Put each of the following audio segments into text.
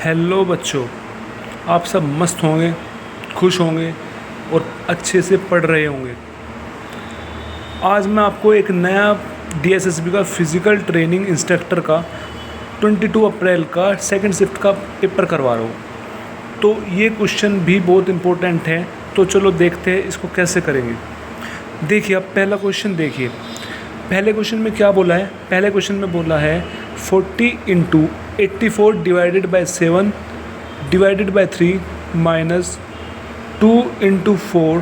Hello बच्चों, आप सब मस्त होंगे, खुश होंगे और अच्छे से पढ़ रहे होंगे। आज मैं आपको एक नया डीएसएसबी का फिज़िकल ट्रेनिंग इंस्ट्रक्टर का 22 अप्रैल का सेकंड शिफ्ट का पेपर करवा रहा हूँ। तो ये क्वेश्चन भी बहुत इम्पोर्टेंट है, तो चलो देखते हैं इसको कैसे करेंगे। देखिए, अब पहला क्वेश्चन देखिए। पहले क्वेश्चन में क्या बोला है? पहले क्वेश्चन में बोला है 40 × 84 divided by 7 divided by 3 minus 2 × 4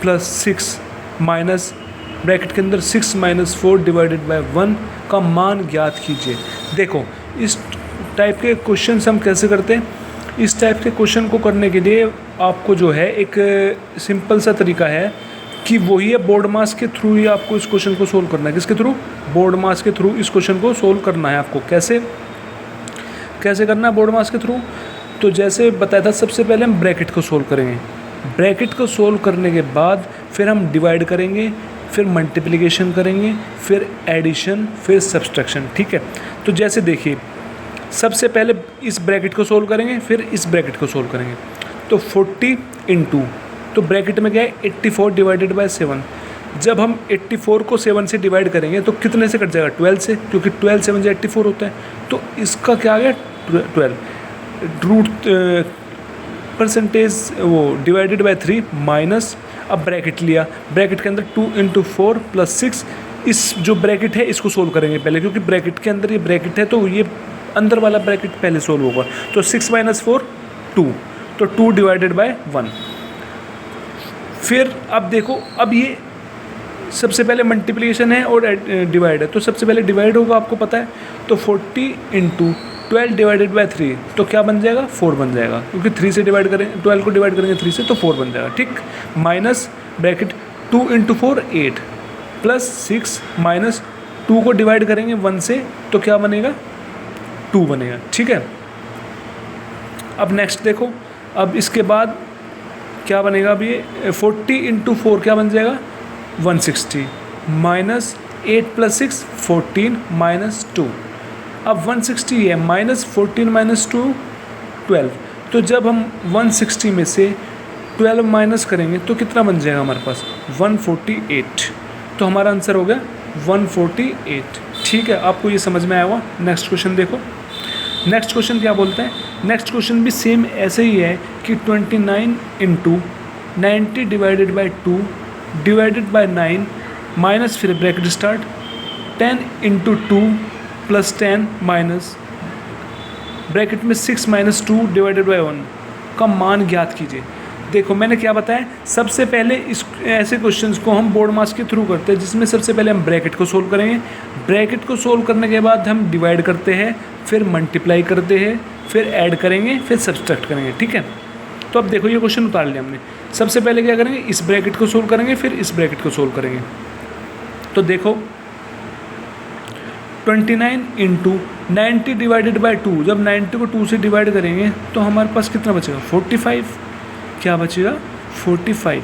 plus 6 minus bracket के अंदर 6 माइनस 4 डिवाइडेड बाय 1 का मान ज्ञात कीजिए। देखो, इस टाइप के क्वेश्चन हम कैसे करते हैं? इस टाइप के क्वेश्चन को करने के लिए आपको जो है एक सिंपल सा तरीका है कि वही है, बोर्ड मास के थ्रू ही आपको इस क्वेश्चन को सोल्व करना है। किसके थ्रू? बोर्ड मास के थ्रू इस क्वेश्चन को सोल्व करना है आपको। कैसे करना है बोर्ड मास के थ्रू? तो जैसे बताया था, सबसे पहले हम ब्रैकेट को सोल्व करेंगे। ब्रैकेट को सोल्व करने के बाद फिर हम डिवाइड करेंगे, फिर मल्टीप्लिकेशन करेंगे, फिर एडिशन, फिर सब्सट्रैक्शन। ठीक है, तो जैसे देखिए, सबसे पहले इस ब्रैकेट को सोल्व करेंगे, फिर इस ब्रैकेट को सोल्व करेंगे। तो 40 × तो ब्रैकेट में क्या है 84 डिवाइडेड बाय 7। जब हम 84 को 7 से डिवाइड करेंगे तो कितने से कट जाएगा? 12 से, क्योंकि 12 7 से 84 होता है। तो इसका क्या आ गया 12 रूट परसेंटेज वो डिवाइडेड बाय 3 माइनस, अब ब्रैकेट लिया, ब्रैकेट के अंदर 2 × 4 प्लस 6। इस जो ब्रैकेट है इसको सोल्व करेंगे पहले, क्योंकि ब्रैकेट के अंदर ये ब्रैकेट है तो ये अंदर वाला ब्रैकेट पहले सोल्व होगा। तो 6 - 4 2, तो 2 डिवाइडेड बाय 1। फिर अब देखो, अब ये सबसे पहले मल्टीप्लिकेशन है और डिवाइड है, तो सबसे पहले डिवाइड होगा, आपको पता है। तो 40 × 12 डिवाइडेड बाय 3, तो क्या बन जाएगा? 4 बन जाएगा, क्योंकि 3 से डिवाइड करें, 12 को डिवाइड करेंगे 3 से, तो 4 बन जाएगा। ठीक, माइनस ब्रैकेट 2 × 4 8 प्लस 6 माइनस 2 को डिवाइड करेंगे 1 से, तो क्या बनेगा? 2 बनेगा। ठीक है, अब नेक्स्ट देखो, अब इसके बाद क्या बनेगा? अब ये 40 × 4 क्या बन जाएगा? 160 माइनस 8 प्लस 6 14 माइनस 2। अब 160 है, माइनस 14 माइनस 2 12। तो जब हम 160 में से 12 माइनस करेंगे तो कितना बन जाएगा हमारे पास? 148। तो हमारा आंसर हो गया 148। ठीक है, आपको ये समझ में आया होगा। नेक्स्ट क्वेश्चन देखो। नेक्स्ट क्वेश्चन क्या बोलते हैं? नेक्स्ट क्वेश्चन भी सेम ऐसे ही है कि 29 × 90 divided by 2 divided by 9 minus, फिर bracket start, 10 × 2 plus 10 minus bracket में 6 - 2 डिवाइडेड बाय 1 का मान ज्ञात कीजिए। देखो, मैंने क्या बताया, सबसे पहले इस ऐसे क्वेश्चंस को हम बोर्ड मास के थ्रू करते हैं, जिसमें सबसे पहले हम ब्रैकेट को सोल्व करेंगे। ब्रैकेट को सोल्व करने के बाद हम डिवाइड करते हैं, फिर मल्टीप्लाई करते हैं, फिर ऐड करेंगे, फिर सब्सट्रैक्ट करेंगे। ठीक है, तो अब देखो, ये क्वेश्चन उतार लिया हमने। सबसे पहले क्या करेंगे? इस ब्रैकेट को सोल्व करेंगे, फिर इस ब्रैकेट को सोल्व करेंगे। तो देखो, 29 × 90 डिवाइडेड बाय 2, जब 90 को 2 से डिवाइड करेंगे तो हमारे पास कितना बचेगा? 45। क्या बचेगा? 45।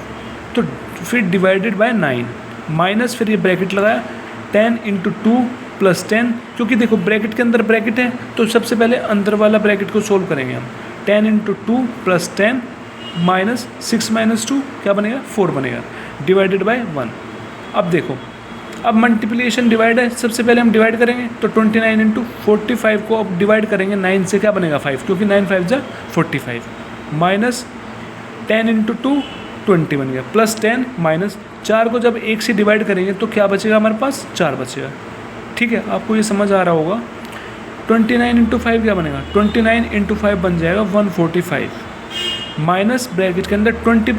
तो फिर डिवाइडेड बाय 9 माइनस, फिर ये ब्रैकेट लगाया, 10 × 2 प्लस 10, क्योंकि देखो ब्रैकेट के अंदर ब्रैकेट है, तो सबसे पहले अंदर वाला ब्रैकेट को सोल्व करेंगे हम। 10 × 2 प्लस 10 माइनस 6 माइनस 2 क्या बनेगा? 4 बनेगा, डिवाइडेड बाय 1। अब देखो, अब मल्टीप्लिकेशन डिवाइड है, सबसे पहले हम डिवाइड करेंगे, तो 29 × 45 को अब डिवाइड करेंगे 9 से, क्या बनेगा? 5, क्योंकि 9 5 जा 45 माइनस 10 × 2 20 बन गया, प्लस 10 माइनस 4 को जब 1 से डिवाइड करेंगे तो क्या बचेगा हमारे पास? 4 बचेगा। ठीक है, आपको ये समझ आ रहा होगा। 29 × 5 क्या बनेगा? 29 × 5 बन जाएगा 145 माइनस ब्रैकेट के अंदर 20 +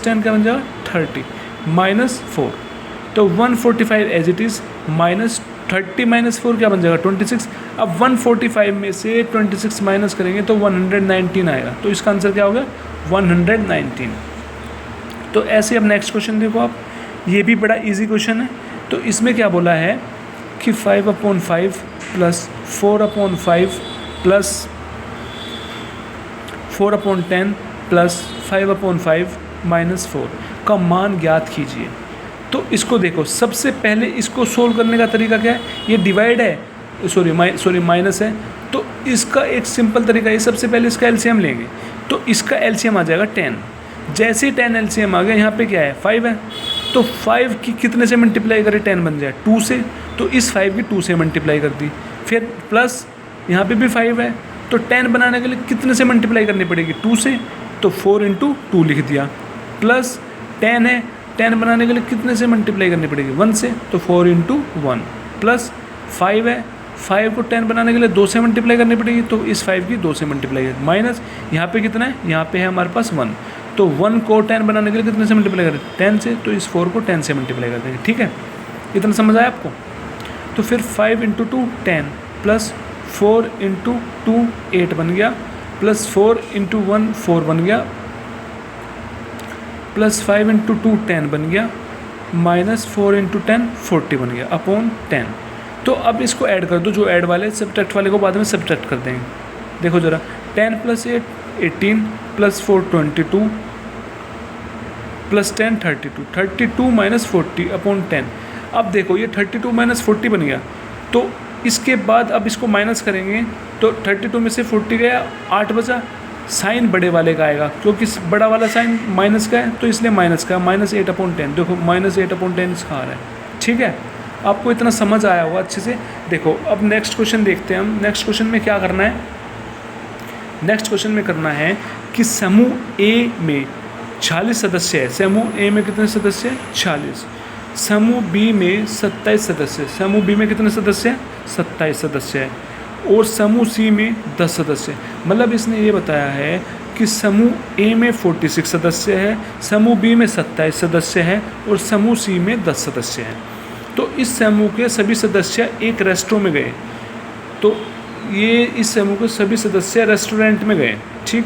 10 क्या बन जाएगा? 30 माइनस 4, तो 145 एज इट इज़, माइनस 30 - 4 क्या बन जाएगा? 26। अब 145 में से 26 माइनस करेंगे तो 119 आएगा, तो इसका आंसर क्या होगा? 119। तो ऐसे अब नेक्स्ट क्वेश्चन देखो आप, ये भी बड़ा इजी क्वेश्चन है। तो इसमें क्या बोला है कि 5/5 प्लस 4/5 प्लस 4/10 प्लस 5/5 माइनस 4 का मान ज्ञात कीजिए। तो इसको देखो, सबसे पहले इसको सोल्व करने का तरीका क्या है? ये डिवाइड है, सॉरी माइनस है, तो इसका एक सिंपल तरीका है, सबसे पहले इसका एलसीएम लेंगे तो इसका एलसीएम आ जाएगा 10। जैसे ही 10 एलसीएम आ गया, यहाँ पे क्या है 5 है, तो 5 की कितने से मल्टीप्लाई करें 10 बन जाए 2 से, तो इस 5 की 2 से मल्टीप्लाई कर दी। फिर प्लस यहाँ पे भी 5 है, तो 10 बनाने के लिए कितने से मल्टीप्लाई करनी पड़ेगी 2 से, तो 4 × 2 लिख दिया। प्लस 10 है, 10 बनाने के लिए कितने से मल्टीप्लाई करनी पड़ेगी 1 से, तो 4 × 1। प्लस 5 है, 5 को 10 बनाने के लिए 2 से मल्टीप्लाई करनी पड़ेगी, तो इस 5 की 2 से मल्टीप्लाई कर। माइनस यहाँ पे कितना है, यहाँ पे है हमारे पास 1, तो 1 को 10 बनाने के लिए कितने से मल्टीप्लाई करें 10 से, तो इस 4 को 10 से मल्टीप्लाई कर देंगे। ठीक है, इतना समझ आया आपको। तो फिर 5 × 2 10 प्लस 4 × 2 8 बन गया, प्लस 4 × 1 4 बन गया, प्लस 5 × 2 10 बन गया, माइनस 4 × 10 40 बन गया अपॉन 10। तो अब इसको ऐड कर दो, जो ऐड वाले सब्ट्रैक्ट वाले को बाद में सब्ट्रैक्ट कर देंगे। देखो ज़रा, 10 + 8 18 प्लस 4 22 प्लस 10 32, 32 माइनस 40 अपॉन 10। अब देखो ये 32 माइनस 40 बन गया, तो इसके बाद अब इसको माइनस करेंगे तो 32 में से 40 गया, 8 बचा। साइन बड़े वाले का आएगा क्योंकि बड़ा वाला साइन माइनस का है, तो इसलिए माइनस का, -8 अपॉन 10। देखो -8 अपॉन 10 इसका आ रहा है। ठीक है, आपको इतना समझ आया होगा अच्छे से। देखो अब नेक्स्ट क्वेश्चन देखते हैं हम। नेक्स्ट क्वेश्चन में क्या करना है, नेक्स्ट क्वेश्चन में करना है कि समूह ए में 46 सदस्य है। समूह ए में कितने सदस्य हैं 46। समूह बी में 27 सदस्य। समूह बी में कितने सदस्य हैं 27 सदस्य है। और समूह सी में 10 सदस्य। मतलब इसने ये बताया है कि समूह ए में 46 सदस्य है, समूह बी में 27 सदस्य है और समूह सी में 10 सदस्य हैं। तो इस समूह के सभी सदस्य एक रेस्टोरेंट में गए, तो ये इस समूह के सभी सदस्य रेस्टोरेंट में गए। ठीक,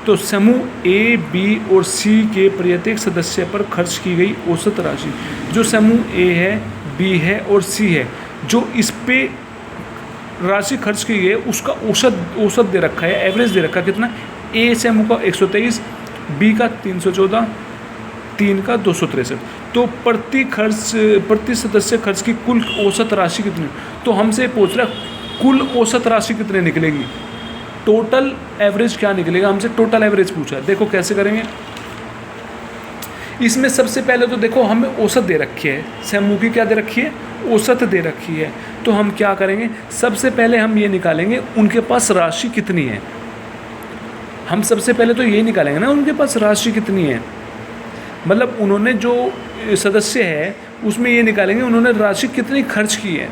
तो समूह ए बी और सी के प्रत्येक सदस्य पर खर्च की गई औसत राशि, जो समूह ए है, बी है और सी है, जो इस पे राशि खर्च की गई है उसका औसत दे रखा है, एवरेज दे रखा है। कितना, ए समूह का 123, बी का 314, तीन का 263। तो प्रति सदस्य खर्च की कुल औसत राशि कितनी, तो हमसे पूछ रहा है कुल औसत राशि कितने निकलेगी, टोटल एवरेज क्या निकलेगा, हमसे टोटल एवरेज पूछा है। देखो कैसे करेंगे, इसमें सबसे पहले तो देखो हमें औसत दे रखी है, समूह की क्या दे रखी है, औसत दे रखी है। तो हम क्या करेंगे, सबसे पहले हम ये निकालेंगे उनके पास राशि कितनी है। हम सबसे पहले तो ये निकालेंगे ना उनके पास राशि कितनी है, मतलब उन्होंने जो सदस्य है उसमें ये निकालेंगे उन्होंने राशि कितनी खर्च की है।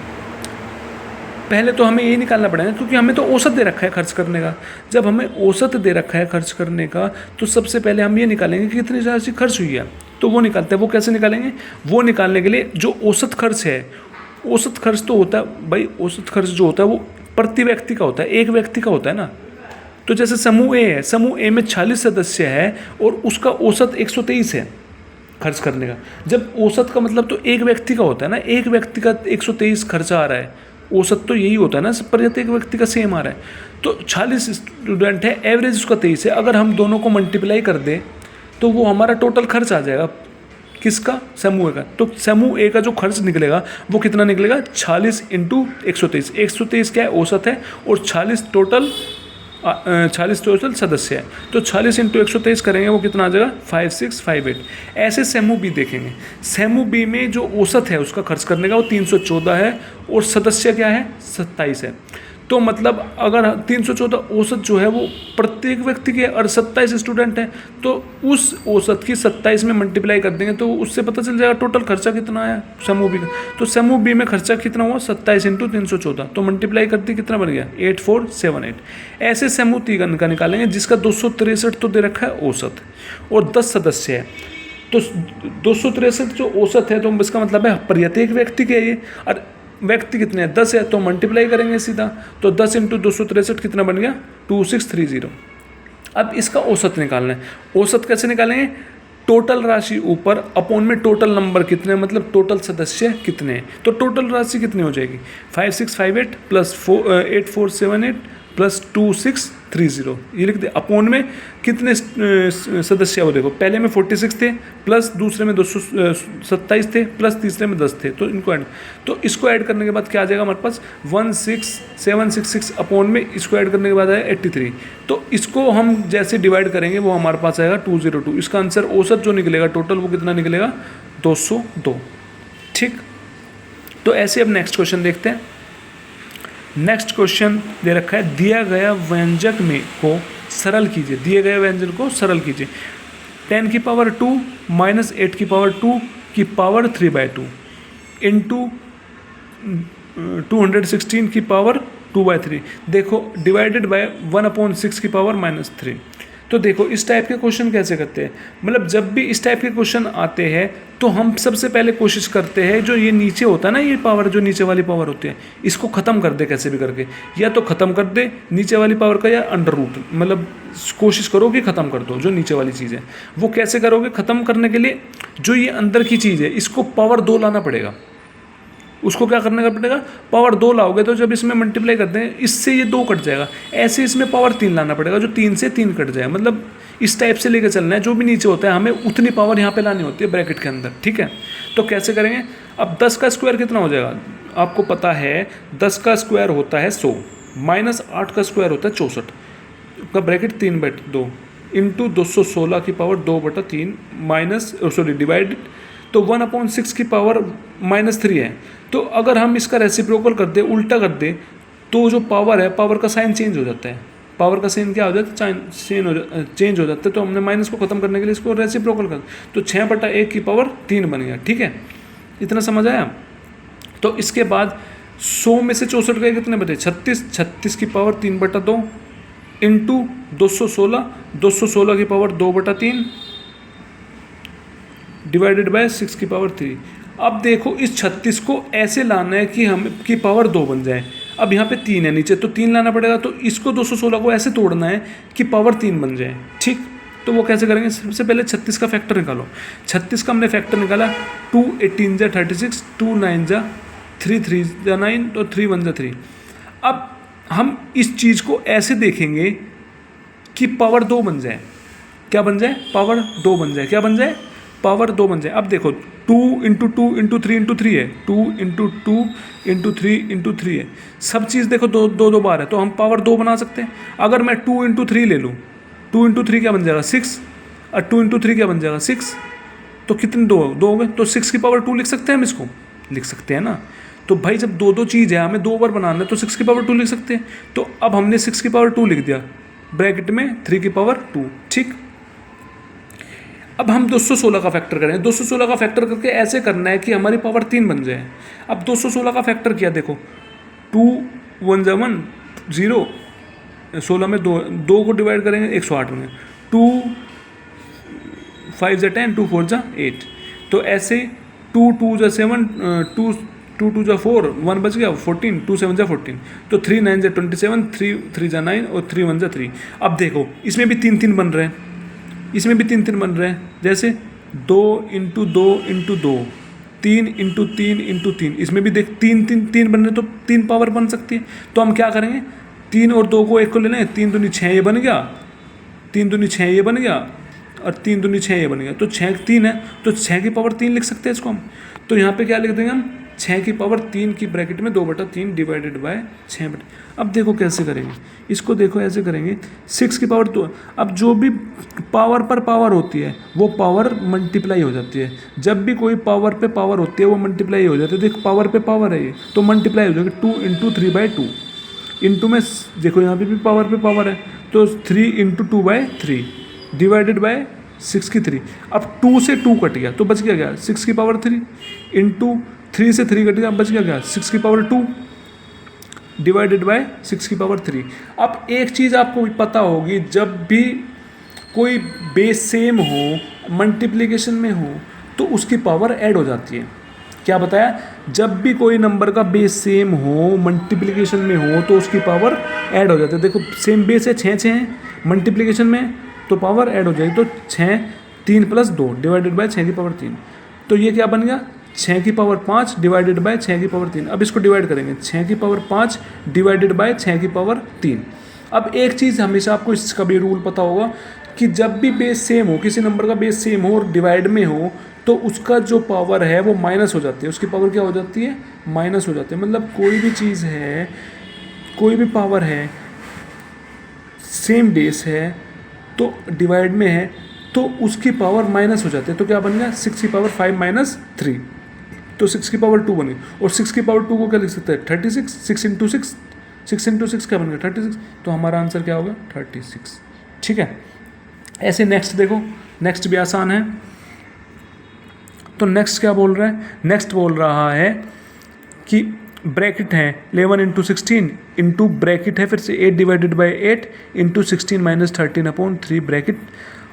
पहले तो हमें ये निकालना पड़ेगा क्योंकि हमें तो औसत दे रखा है खर्च करने का। जब हमें औसत दे रखा है खर्च करने का तो सबसे पहले हम ये निकालेंगे कि कितनी राशि खर्च हुई है। तो वो निकालते हैं, वो कैसे निकालेंगे, वो निकालने के लिए जो औसत खर्च है, औसत खर्च तो होता है भाई, औसत खर्च जो होता है वो प्रति व्यक्ति का होता है, एक व्यक्ति का होता है ना। तो जैसे समूह ए है, समूह ए में 46 सदस्य है और उसका औसत 123 है खर्च करने का। जब औसत का मतलब तो एक व्यक्ति का होता है ना, एक व्यक्ति का 123 खर्चा आ रहा है, औसत तो यही होता है ना, प्रत्येक व्यक्ति का सेम आ रहा है। तो 46 स्टूडेंट है, एवरेज उसका 23 है। अगर हम दोनों को मल्टीप्लाई कर दें तो वो हमारा टोटल खर्च आ जाएगा, किसका, समूह का। तो समूह ए का जो खर्च निकलेगा वो कितना निकलेगा, 46 × 123। 123 क्या है, औसत है, और 46 टोटल सदस्य है। तो 46 × 123 करेंगे वो कितना आ जाएगा, 5658। ऐसे समूह बी देखेंगे, समूह बी में जो औसत है उसका खर्च करने का वो 314 है और सदस्य क्या है 27 है। तो मतलब अगर 314 औसत जो है वो प्रत्येक व्यक्ति के और 27 स्टूडेंट हैं, तो उस औसत की 27 में मल्टीप्लाई कर देंगे तो उससे पता चल जाएगा टोटल खर्चा कितना आया समूह बी का। तो समूह बी में खर्चा कितना हुआ, 27 × 314। तो मल्टीप्लाई करते कितना बन गया, 8478। ऐसे समूह ती का निकालेंगे जिसका 263 तो दे रखा है औसत और 10 सदस्य है। तो 263 जो औसत है तो इसका मतलब है प्रत्येक व्यक्ति के ये, और व्यक्ति कितने हैं 10 है, तो मल्टीप्लाई करेंगे सीधा। तो 10 × 263 कितना बन गया, 2630। अब इसका औसत निकालना है। औसत कैसे निकालेंगे, टोटल राशि ऊपर अपॉन में टोटल नंबर कितने, मतलब टोटल सदस्य कितने हैं। तो टोटल राशि कितनी हो जाएगी, 5658 + 8478 +2630 ये लिख दे। अपोन में कितने सदस्य है वो देखो, पहले में 46 थे, प्लस दूसरे में 227 थे, प्लस तीसरे में 10 थे, तो इनको ऐड, तो इसको ऐड करने के बाद क्या आ जाएगा हमारे पास 16766 अपोन में इसको ऐड करने के बाद आएगा 83। तो इसको हम जैसे डिवाइड करेंगे वो हमारे पास आएगा 202। इसका आंसर औसत जो निकलेगा टोटल वो कितना निकलेगा 202। ठीक, तो ऐसे अब नेक्स्ट क्वेश्चन देखते हैं। नेक्स्ट क्वेश्चन दे रखा है, दिया गया व्यंजक में को सरल कीजिए, दिए गए व्यंजन को सरल कीजिए। 10 की पावर 2 माइनस 8 की पावर 2 की पावर 3/2 इंटू 216 की पावर 2/3। देखो डिवाइडेड बाय 1/6 की पावर -3। तो देखो इस टाइप के क्वेश्चन कैसे करते हैं, मतलब जब भी इस टाइप के क्वेश्चन आते हैं तो हम सबसे पहले कोशिश करते हैं जो ये नीचे होता है ना, ये पावर जो नीचे वाली पावर होती है इसको ख़त्म कर दे कैसे भी करके, या तो ख़त्म कर दे नीचे वाली पावर का, या अंडर रूट, मतलब कोशिश करो कि ख़त्म कर दो जो नीचे वाली चीज़ है। वो कैसे करोगे, ख़त्म करने के लिए जो ये अंदर की चीज़ है इसको पावर 2 लाना पड़ेगा। उसको क्या करने का पड़ेगा, पावर 2 लाओगे तो जब इसमें मल्टीप्लाई करते हैं इससे ये 2 कट जाएगा, ऐसे इसमें पावर 3 लाना पड़ेगा जो 3 से 3 कट जाए, मतलब इस टाइप से लेकर चलना है। जो भी नीचे होता है हमें उतनी पावर यहाँ पे लानी होती है ब्रैकेट के अंदर। ठीक है, तो कैसे करेंगे, अब 10 का स्क्वायर कितना हो जाएगा, आपको पता है 10 का स्क्वायर होता है 100, माइनस 8 का स्क्वायर होता है 64 का ब्रैकेट 3/2 इंटू 216 की पावर 2/3 माइनस डिवाइड, तो 1/6 की पावर -3 है। तो अगर हम इसका रेसिप्रोकल कर दे, उल्टा कर दे, तो जो पावर है पावर का साइन चेंज हो जाता है, पावर का साइन क्या हो जाता है, चेंज हो जाता है। तो हमने माइनस को ख़त्म करने के लिए इसको रेसिप्रोकल कर, तो 6/1 की पावर 3 बन गया। ठीक है, इतना समझ आया। तो इसके बाद 100 में से 64 गए कितने बचे, 36, 36 की पावर 3/2 इंटू 216, 216 की पावर 2/3 डिवाइडेड बाय 6 की पावर 3। अब देखो इस 36 को ऐसे लाना है कि हम की पावर 2 बन जाए। अब यहाँ पे 3 है नीचे, तो 3 लाना पड़ेगा, तो इसको 216 को ऐसे तोड़ना है कि पावर 3 बन जाए। ठीक, तो वो कैसे करेंगे, सबसे पहले 36 का फैक्टर निकालो। 36 का हमने फैक्टर निकाला, 2 18 जा 36, 2 9 जा 3 3 जा 9, तो 3 1 जा 3। अब हम इस चीज़ को ऐसे देखेंगे कि पावर 2 बन जाए, क्या बन जाए, पावर 2 बन जाए, क्या बन जाए, पावर 2 बन जाए। अब देखो 2 × 2 × 3 × 3 है, 2 × 2 × 3 × 3 है, सब चीज़ देखो दो बार है, तो हम पावर 2 बना सकते हैं। अगर मैं 2 × 3 ले लूँ, 2 × 3 क्या बन जाएगा 6, और 2 × 3 क्या बन जाएगा 6, तो कितने 2 हो गए, तो 6 की पावर 2 लिख सकते हैं, हम इसको लिख सकते हैं ना। तो भाई जब दो चीज़ है हमें 2 बार बनाना है तो 6 की पावर 2 लिख सकते हैं। तो अब हमने 6 की पावर 2 लिख दिया, ब्रैकेट में 3 की पावर 2। ठीक, अब हम 216 का फैक्टर करें, 216 का फैक्टर करके ऐसे करना है कि हमारी पावर 3 बन जाए। अब 216 का फैक्टर किया, देखो 2 1 जा 1 0, 16 में 2 को डिवाइड करेंगे 108 में, 2 5 जा 10, 2 4 जा 8, तो ऐसे 2 2 जा 7, 2 2 जा 4, 1 बच गया 14, 2 7 जा 14, तो 3 9 जा 27, 3 3 जा 9 और 3 1 जा 3। अब देखो इसमें भी 3 3 बन रहे हैं, इसमें भी 3 3 बन रहे हैं, जैसे 2 × 2 × 2, 3 × 3 × 3, इसमें भी देख 3 3 3 बन रहे हैं, तो 3 पावर बन सकती है। तो हम क्या करेंगे, 3 और 2 को 1 को ले लें, 3 दूनी 6 ये बन गया, 3 दूनी 6 ये बन गया, और 3 दूनी 6 ये बन गया, तो 6 3 है, तो 6 की पावर 3 लिख सकते हैं इसको हम। तो यहाँ पे क्या लिख देंगे हम, 6 की पावर 3 की ब्रैकेट में 2/3 डिवाइडेड बाय 6। अब देखो कैसे करेंगे इसको, देखो ऐसे करेंगे 6 की पावर 2। अब जो भी पावर पर पावर होती है वो पावर मल्टीप्लाई हो जाती है, जब भी कोई पावर पे पावर होती है वो मल्टीप्लाई हो जाती है। देखो पावर पे पावर है ये, तो मल्टीप्लाई हो जाएगा 2 × 3/2 इंटू में, देखो यहाँ पे भी पावर पे पावर है, तो 3 × 2/3 डिवाइडेड बाय 6 की 3। अब 2 से 2 कट गया तो बच गया क्या, 6 की पावर 3 इंटू 3 से 3 कट गया, बच गया क्या 6 की पावर 2 डिवाइडेड बाय 6 की पावर 3। अब एक चीज़ आपको पता होगी, जब भी कोई बेस सेम हो मल्टीप्लिकेशन में हो तो उसकी पावर ऐड हो जाती है। क्या बताया, जब भी कोई नंबर का बेस सेम हो मल्टीप्लिकेशन में हो तो उसकी पावर ऐड हो जाती है। देखो सेम बेस है 6 6 है, मल्टीप्लिकेशन में तो पावर ऐड हो जाएगी, तो 6 3 + 2 डिवाइडेड बाय 6 की पावर 3। तो ये क्या बन गया, 6 की पावर 5 डिवाइडेड बाय 6 की पावर 3। अब इसको डिवाइड करेंगे, 6 की पावर 5 डिवाइडेड बाय 6 की पावर 3। अब एक चीज़ हमेशा आपको इसका भी रूल पता होगा कि जब भी बेस सेम हो, किसी नंबर का बेस सेम हो और डिवाइड में हो, तो उसका जो पावर है वो माइनस हो जाती है, उसकी पावर क्या हो जाती है, माइनस हो जाती है। मतलब कोई भी चीज़ है, कोई भी पावर है, सेम बेस है तो डिवाइड में है तो उसकी पावर माइनस हो जाती है। तो क्या बन गया, 6 की पावर 5 माइनस 3, तो 6 की पावर 2 बनी। और 6 की पावर 2 को क्या लिख सकते हैं, 36, 6 इंटू 6, 6 इंटू 6 क्या बन गया, 36। तो हमारा आंसर क्या होगा, 36। ठीक है। ऐसे नेक्स्ट देखो, नेक्स्ट भी आसान है। तो नेक्स्ट क्या बोल रहा है, नेक्स्ट बोल रहा है कि ब्रैकेट है 11 इंटू 16 इंटू ब्रैकेट है फिर से 8 divided by 8 into 16 minus 13/3 bracket.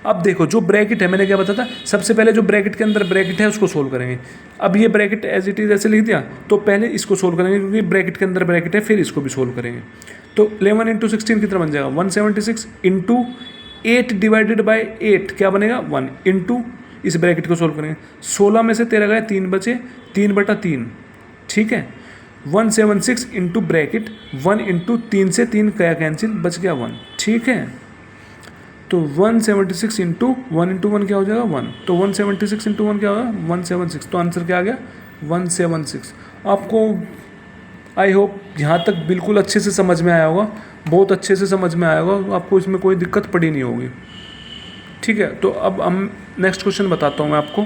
अब देखो जो ब्रैकेट है, मैंने क्या बताया था, सबसे पहले जो ब्रैकेट के अंदर ब्रैकेट है उसको सोल्व करेंगे। अब ये ब्रैकेट एज इट इज ऐसे लिख दिया, तो पहले इसको सोल्व करेंगे क्योंकि ब्रैकेट के अंदर ब्रैकेट है, फिर इसको भी सोल्व करेंगे। तो 11 इंटू 16 कितना बन जाएगा, 176 इंटू 8 डिवाइडेड बाई 8 क्या बनेगा, 1 इंटू इस ब्रैकेट को सोल्व करेंगे। 16 में से 13 गए, 3 बचे, 3/3। ठीक है, 176 इंटू ब्रैकेट 1 इंटू 3 से 3 क्या कैंसिल, बच गया 1। ठीक है, तो 176 इंटू 1 क्या हो जाएगा, 1। तो 176 इंटू 1 क्या होगा, 176। तो आंसर क्या आ गया, 176। आपको आई होप यहाँ तक बिल्कुल अच्छे से समझ में आया होगा, बहुत अच्छे से समझ में आया होगा, आपको इसमें कोई दिक्कत पड़ी नहीं होगी। ठीक है, तो अब हम नेक्स्ट क्वेश्चन बताता हूँ मैं आपको।